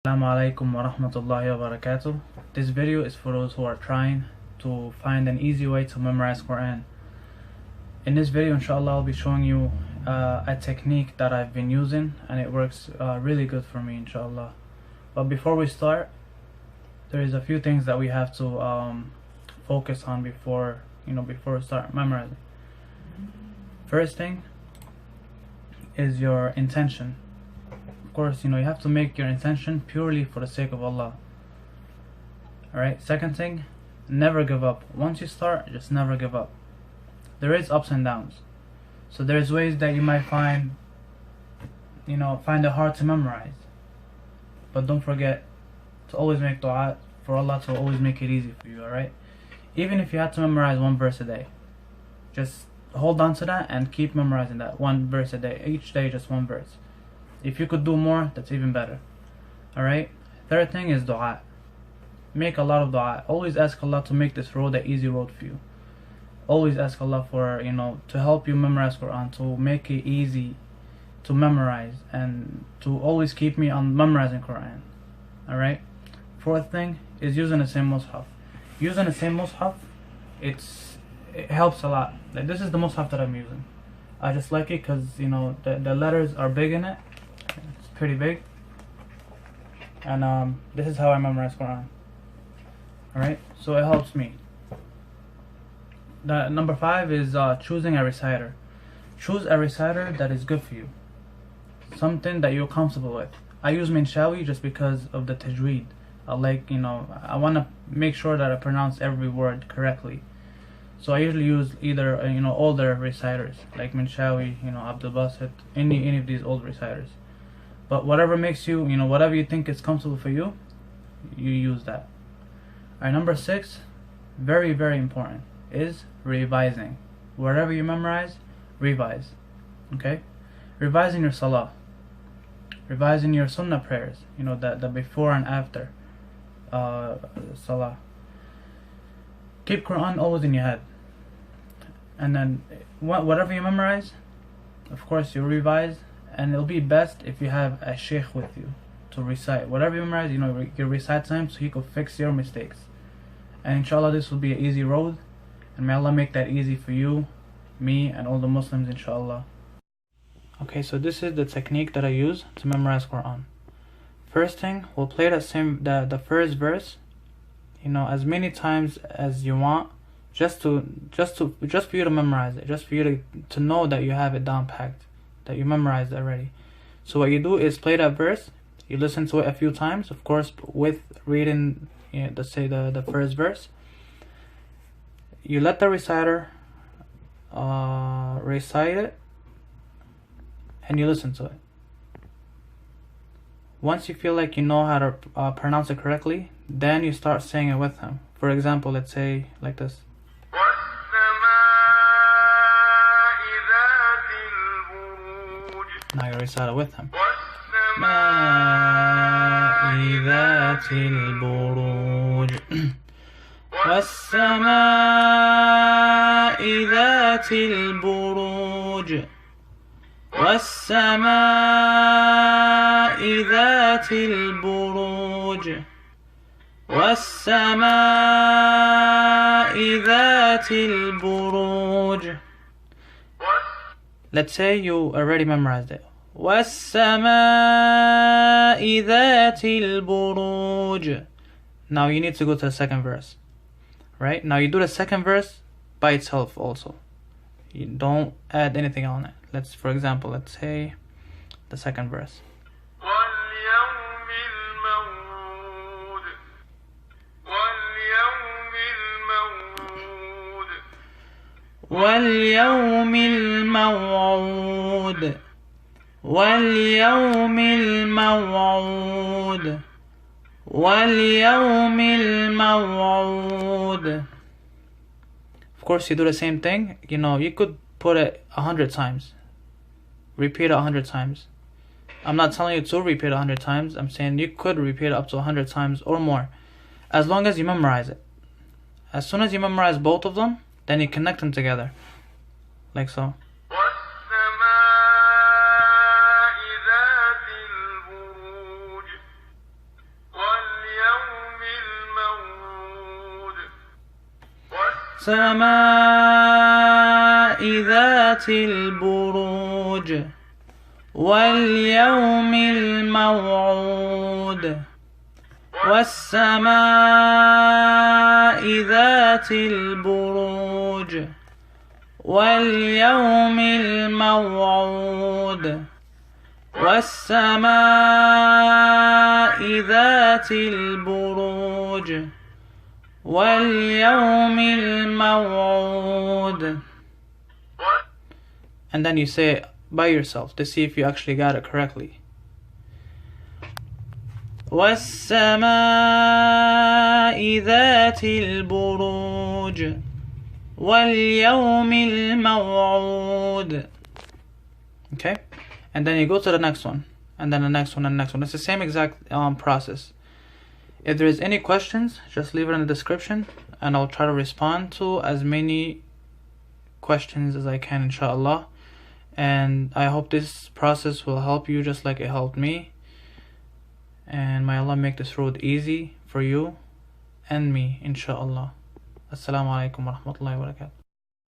Assalamu alaikum wa rahmatullahi wa barakatuh. This video is for those who are trying to find an easy way to memorize Quran. In this video, inshallah, I'll be showing you a technique that I've been using, and it works really good for me, inshallah. But before we start, there is a few things that we have to focus on before we start memorizing. First thing is your intention. Of course, you have to make your intention purely for the sake of Allah. Alright, second thing, never give up. Once you start, just never give up. There is ups and downs. So there's ways that you might find it hard to memorize. But don't forget to always make dua for Allah to always make it easy for you, alright? Even if you had to memorize one verse a day, just hold on to that and keep memorizing that one verse a day. Each day, just one verse. If you could do more, that's even better. Alright? Third thing is dua. Make a lot of dua. Always ask Allah to make this road an easy road for you. Always ask Allah for, to help you memorize Quran, to make it easy to memorize, and to always keep me on memorizing Quran. Alright? Fourth thing is using the same mushaf. Using the same mushaf, it helps a lot. Like, this is the mushaf that I'm using. I just like it because, the letters are big in it. It's pretty big, and this is how I memorize Quran. Alright, so it helps me. Number 5 is choosing a reciter. Choose a reciter that is good for you, something that you're comfortable with. I use Minshawi just because of the tajweed. I want to make sure that I pronounce every word correctly. So I usually use either older reciters like Minshawi, Abdul Basit, any of these old reciters. But whatever makes you, whatever you think is comfortable for you, you use that. Alright, number 6, very, very important, is revising. Wherever you memorize, revise. Okay? Revising your salah. Revising your sunnah prayers. The before and after salah. Keep Quran always in your head. And then, whatever you memorize, of course, you revise. And it'll be best if you have a sheikh with you to recite. Whatever you memorize, you recite to him so he could fix your mistakes. And inshallah, this will be an easy road. And may Allah make that easy for you, me, and all the Muslims, inshallah. Okay, so this is the technique that I use to memorize Quran. First thing, we'll play the first verse, as many times as you want, just for you to memorize it, just for you to know that you have it down packed, that you memorized already. So what you do is play that verse, you listen to it a few times, of course with reading the first verse. You let the reciter recite it, and you listen to it. Once you feel like you know how to pronounce it correctly, then you start saying it with him. For example, let's say like this. Now you recite it with him. ذات البروج والسماء ذات البروج والسماء ذات البروج والسماء ذات البروج. Let's say you already memorized it. وَالسَّمَاءِ ذَاتِ الْبُرُوجِ. Now you need to go to the second verse. Right? Now you do the second verse by itself also. You don't add anything on it. For example, let's say the second verse. وَالْيَوْمِ الْمَوْعُودِ وَالْيَوْمِ الْمَوْعُودِ وَالْيَوْمِ الْمَوْعُودِ. Of course, you do the same thing. You could put it 100 times. Repeat it 100 times. I'm not telling you to repeat it 100 times. I'm saying you could repeat it up to 100 times or more, as long as you memorize it. As soon as you memorize both of them, then you connect them together, like so. والسماء ذات البروج واليوم الموعود والسماء ذات البروج واليوم الموعود والسماء ذات البروج واليوم الموعود. And then you say it by yourself to see if you actually got it correctly. والسماء ذات البروج واليوم الموعود. Okay? And then you go to the next one, and then the next one, and the next one. It's the same exact process. If there is any questions, just leave it in the description, and I'll try to respond to as many questions as I can, inshallah. And I hope this process will help you just like it helped me. And may Allah make this road easy for you and me, inshallah. Assalamu alaikum wa rahmatullahi wa barakatuh.